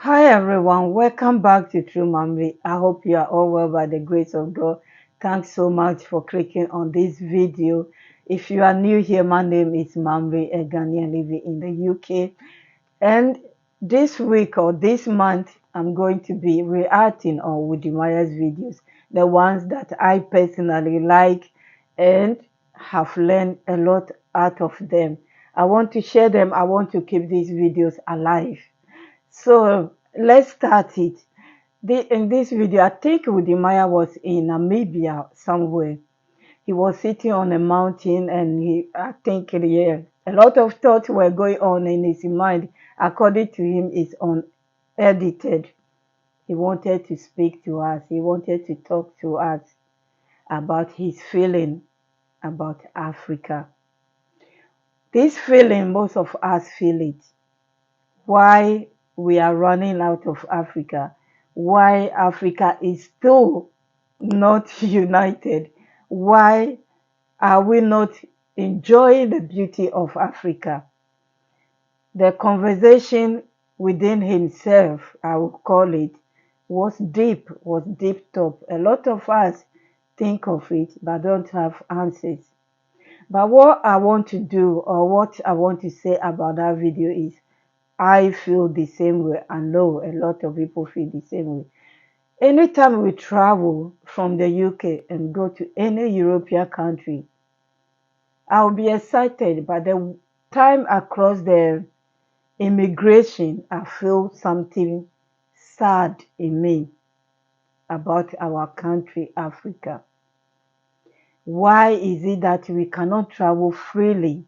Hi everyone, welcome back to True Mamri. I hope you are all well by the grace of God. Thanks so much for clicking on this video. If you are new here, my name is Mamri, a Ghanaian living in the UK. And this week or this month, I'm going to be reacting on Woody Myers videos, the ones that I personally like and have learned a lot out of them. I want to share them. I want to keep these videos alive. So let's start it. In this video, I think Udimaya was in Namibia somewhere. He was sitting on a mountain and I think, yeah, a lot of thoughts were going on in his mind. According to him, it's unedited. He wanted to speak to us. He wanted to talk to us about his feeling about Africa. This feeling, most of us feel it. Why we are running out of Africa, why Africa is still not united, why are we not enjoying the beauty of Africa? The conversation within himself, I would call it, was deep top. A lot of us think of it but don't have answers. But what I want to do or what I want to say about that video is I feel the same way. I know a lot of people feel the same way. Anytime we travel from the UK and go to any European country, I'll be excited. But the time I cross the immigration, I feel something sad in me about our country, Africa. Why is it that we cannot travel freely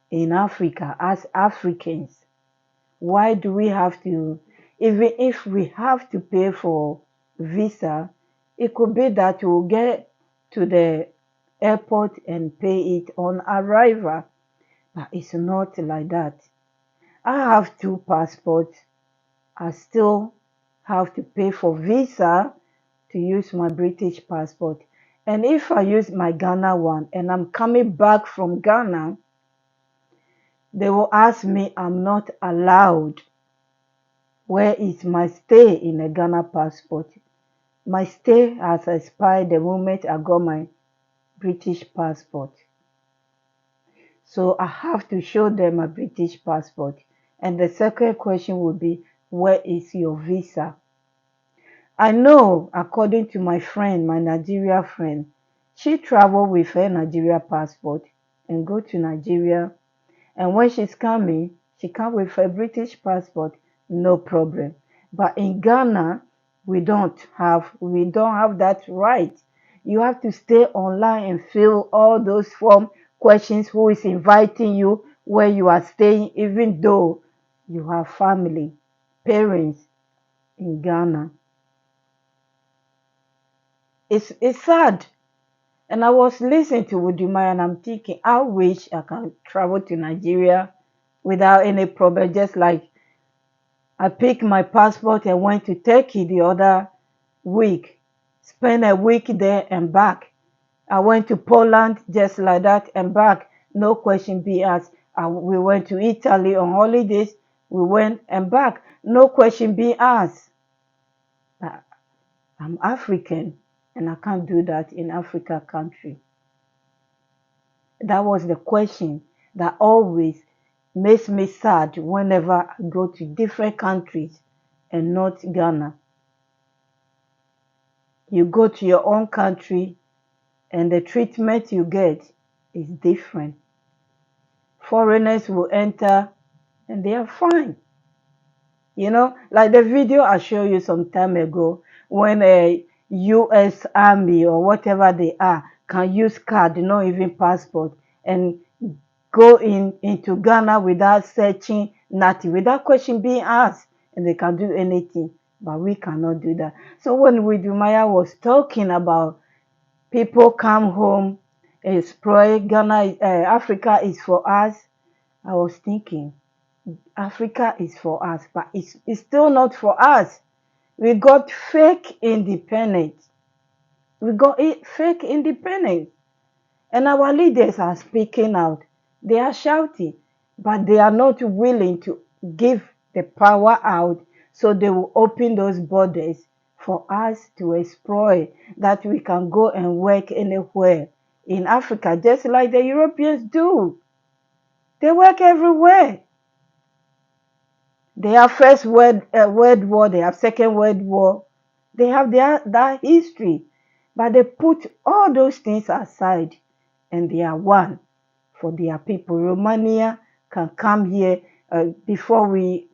in Africa as Africans? Why do we have to, even if we have to pay for visa, it could be that we'll get to the airport and pay it on arrival. But it's not like that. I have two passports. I still have to pay for visa to use my British passport. And if I use my Ghana one and I'm coming back from Ghana, they will ask me I'm not allowed. Where is my stay in a Ghana passport? My stay has expired the moment I got my British passport. So I have to show them my British passport. And the second question would be, where is your visa? I know, according to my friend, my Nigeria friend, she traveled with her Nigeria passport and go to Nigeria. And when she's coming, she comes with her British passport, no problem. But in Ghana, we don't have that right. You have to stay online and fill all those form questions, who is inviting you, where you are staying, even though you have family, parents in Ghana. It's sad. And I was listening to Wudimaya and I'm thinking, I wish I can travel to Nigeria without any problem. Just like I picked my passport and went to Turkey the other week, spent a week there and back. I went to Poland just like that and back. No question be asked. We went to Italy on holidays. We went and back. No question be asked. But I'm African and I can't do that in Africa country. That was the question that always makes me sad whenever I go to different countries and not Ghana. You go to your own country and the treatment you get is different. Foreigners will enter and they are fine. You know, like the video I showed you some time ago when a US Army or whatever they are can use card, not even passport, and go into Ghana without searching nothing, without question being asked, and they can do anything. But we cannot do that. So when Widumaya was talking about people come home, explore Ghana, Africa is for us, I was thinking, Africa is for us, but it's still not for us. We got fake independence. We got fake independence. And our leaders are speaking out. They are shouting, but they are not willing to give the power out So they will open those borders for us to explore, that we can go and work anywhere in Africa, just like the Europeans do. They work everywhere. They have World War, they have Second World War, they have that history, but they put all those things aside and they are one for their people. Romania can come here before we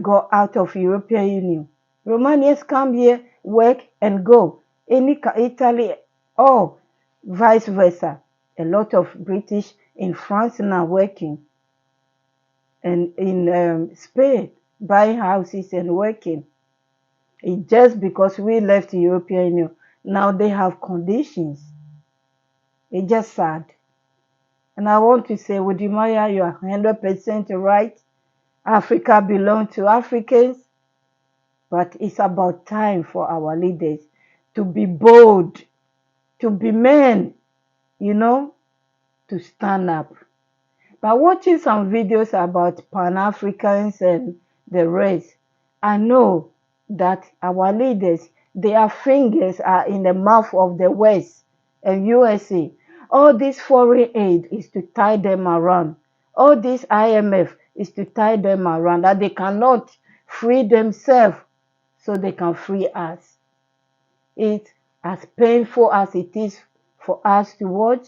go out of European Union. Romanians come here, work and go. Italy, or vice versa. A lot of British in France now working, and in Spain buying houses and working. It's just because we left the European Union. Now they have conditions. It's just sad. And I want to say, Wodimaya, you are 100% right. Africa belongs to Africans, but it's about time for our leaders to be bold, to be men, to stand up. By watching some videos about Pan-Africans and the rest, I know that our leaders, their fingers are in the mouth of the West and USA. All this foreign aid is to tie them around. All this IMF is to tie them around, that they cannot free themselves so they can free us. It's as painful as it is for us to watch.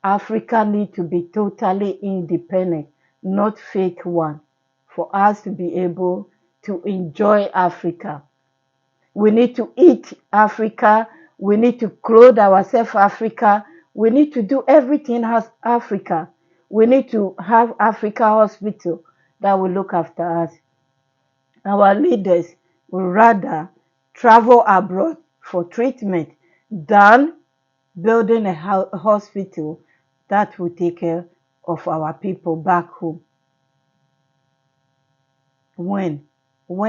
Africa needs to be totally independent, not fake one, for us to be able to enjoy Africa. We need to eat Africa. We need to clothe ourselves Africa. We need to do everything as Africa. We need to have Africa hospital that will look after us. Our leaders would rather travel abroad for treatment than building a hospital that will take care of our people back home. When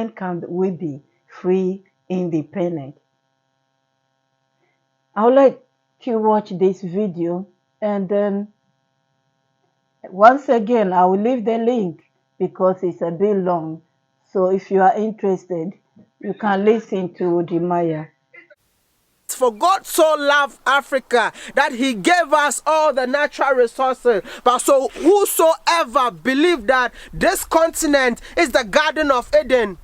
can we be free, independent? I would like to watch this video, and then once again I will leave the link because it's a bit long. So if you are interested, you can listen to Wodimaya. For God so loved Africa that he gave us all the natural resources. But so whosoever believe that this continent is the Garden of Eden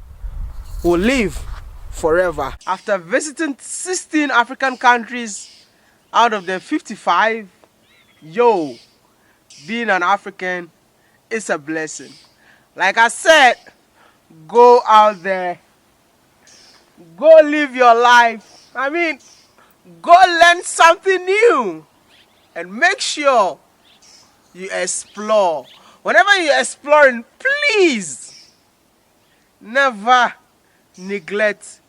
will live forever. After visiting 16 African countries out of the 55, being an African is a blessing. Like I said, go out there, go live your life. Go learn something new and make sure you explore. Whenever you're exploring, please never neglect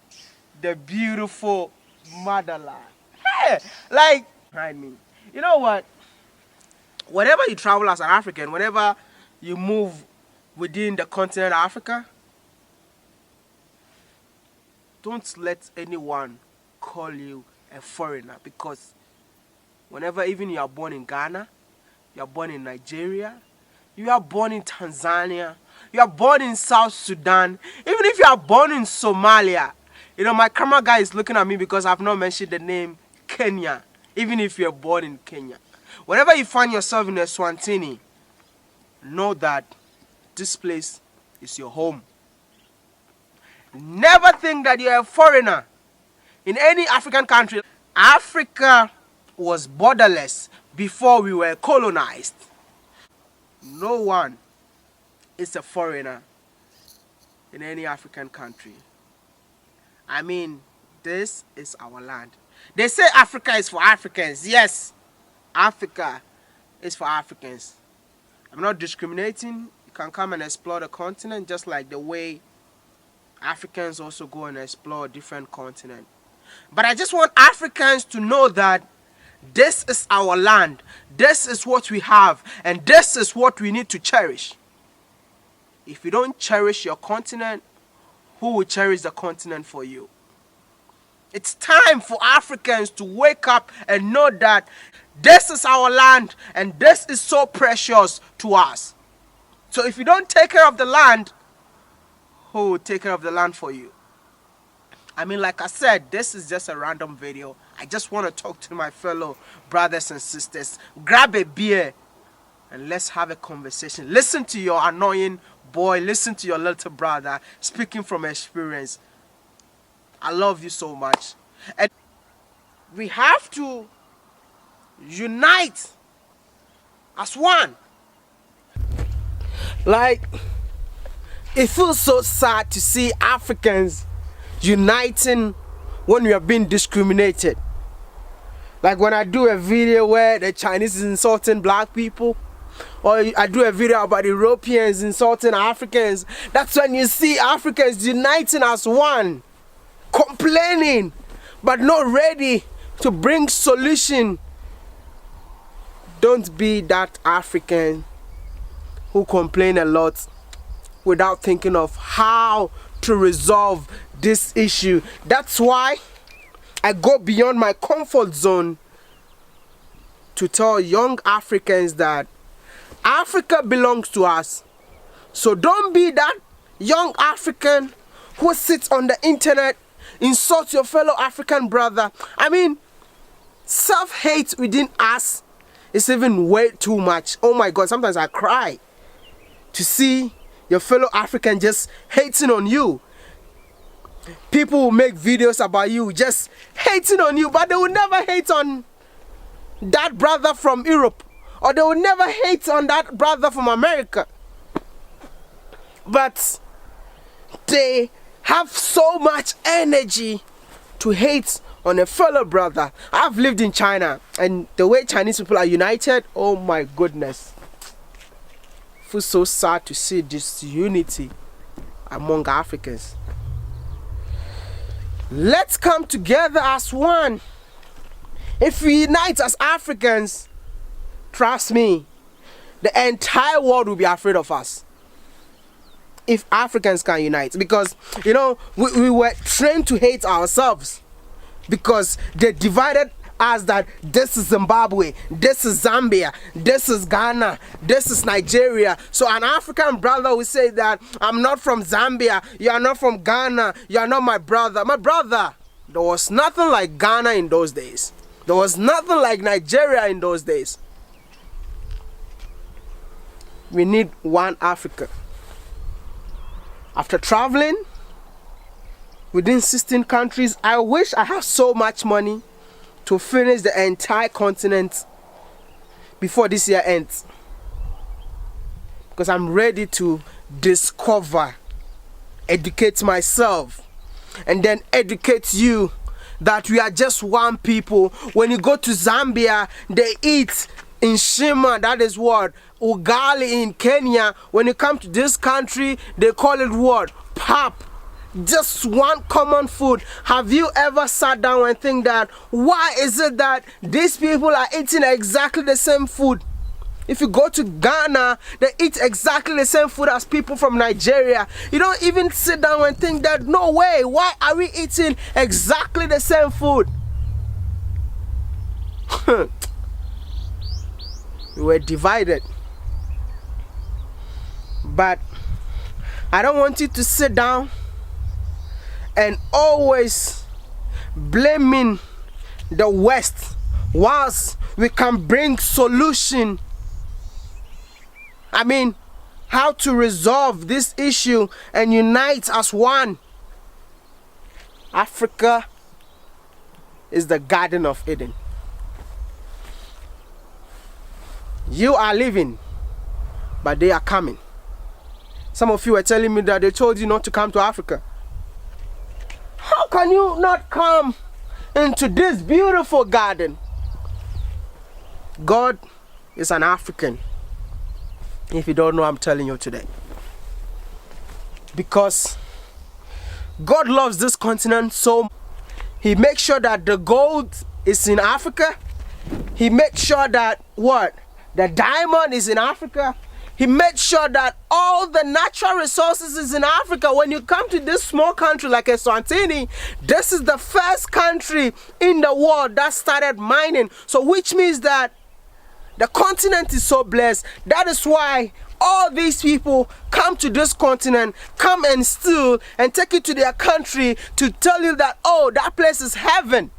the beautiful motherland. Hey, you know what? Whenever you travel as an African, whenever you move within the continent of Africa, don't let anyone call you a foreigner, because whenever even you are born in Ghana, you are born in Nigeria, you are born in Tanzania, you are born in South Sudan, even if you are born in Somalia, my camera guy is looking at me because I've not mentioned the name Kenya, even if you are born in Kenya. Whenever you find yourself in Eswatini, know that this place is your home. Never think that you're a foreigner in any African country. Africa was borderless before we were colonized. No one is a foreigner in any African country. This is our land. They say Africa is for Africans. Yes, Africa is for Africans. I'm not discriminating. You can come and explore the continent just like the way Africans also go and explore different continents. But I just want Africans to know that this is our land. This is what we have. And this is what we need to cherish. If you don't cherish your continent, who will cherish the continent for you? It's time for Africans to wake up and know that this is our land and this is so precious to us. So if you don't take care of the land, who will take care of the land for you. I mean, like I said, this is just a random video. I just want to talk to my fellow brothers and sisters. Grab a beer and let's have a conversation. Listen to your annoying boy. Listen to your little brother speaking from experience. I love you so much. And we have to unite as one. Like, it feels so sad to see Africans uniting when we are being discriminated. Like when I do a video where the Chinese is insulting black people, or I do a video about Europeans insulting Africans, that's when you see Africans uniting as one, complaining but not ready to bring solution. Don't be that African who complain a lot without thinking of how to resolve this issue. That's why I go beyond my comfort zone to tell young Africans that Africa belongs to us. So don't be that young African who sits on the internet, insult your fellow African brother. I mean, self-hate within us is even way too much. Oh my God, sometimes I cry to see your fellow African just hating on you. People will make videos about you just hating on you, but they will never hate on that brother from Europe, or they will never hate on that brother from America. But they have so much energy to hate on a fellow brother. I've lived in China, and the way Chinese people are united, oh my goodness. I feel so sad to see this unity among Africans. Let's come together as one. If we unite as Africans, trust me, the entire world will be afraid of us. If Africans can unite, because you know we were trained to hate ourselves, because they divided us that this is Zimbabwe, this is Zambia, this is Ghana, this is Nigeria. So an African brother will say that I'm not from Zambia, you are not from Ghana, you are not my brother. My brother, there was nothing like Ghana in those days. There was nothing like Nigeria in those days. We need one Africa. After traveling within 16 countries, I wish I had so much money to finish the entire continent before this year ends, because I'm ready to discover, educate myself, and then educate you that we are just one people. When you go to Zambia, they eat Nshima, that is what? Ugali in Kenya. When you come to this country, they call it what? Pap. Just one common food. Have you ever sat down and think that why is it that these people are eating exactly the same food? If you go to Ghana, they eat exactly the same food as people from Nigeria. You don't even sit down and think that no way, why are we eating exactly the same food? We were divided. But I don't want you to sit down and always blaming the West whilst we can bring solution. I mean, how to resolve this issue and unite as one. Africa is the Garden of Eden. You are leaving, but they are coming. Some of you were telling me that they told you not to come to Africa. How can you not come into this beautiful garden? God is an African. If you don't know, I'm telling you today. Because God loves this continent so much. He makes sure that the gold is in Africa. He makes sure that what? The diamond is in Africa. He made sure that all the natural resources is in Africa. When you come to this small country like Eswatini, this is the first country in the world that started mining. So which means that the continent is so blessed. That is why all these people come to this continent, come and steal and take you to their country to tell you that, oh, that place is heaven.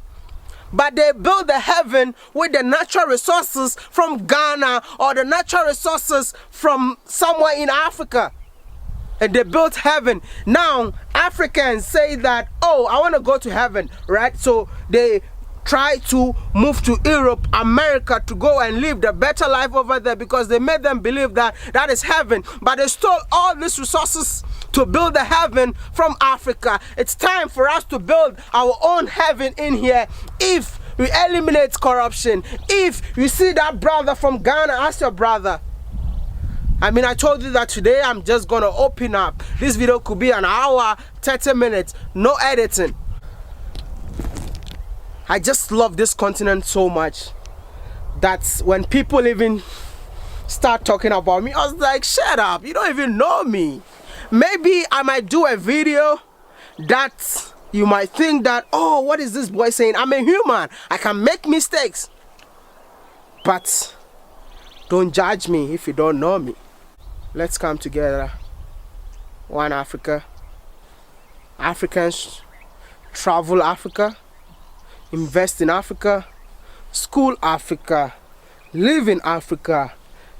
But they build the heaven with the natural resources from Ghana or the natural resources from somewhere in Africa. And they built heaven. Now, Africans say that, oh, I want to go to heaven, right? So they try to move to Europe, America, to go and live the better life over there because they made them believe that that is heaven. But they stole all these resources to build the heaven from Africa. It's time for us to build our own heaven in here. If we eliminate corruption, if you see that brother from Ghana, ask your brother. I mean, I told you that today I'm just gonna open up. This video could be an hour, 30 minutes, no editing. I just love this continent so much that when people even start talking about me, I was like, shut up, you don't even know me. Maybe I might do a video that you might think that, oh, what is this boy saying? I'm a human, I can make mistakes. But don't judge me if you don't know me. Let's come together. One Africa. Africans travel Africa, invest in Africa, school Africa, live in Africa,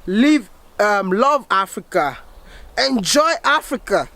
love Africa, enjoy Africa.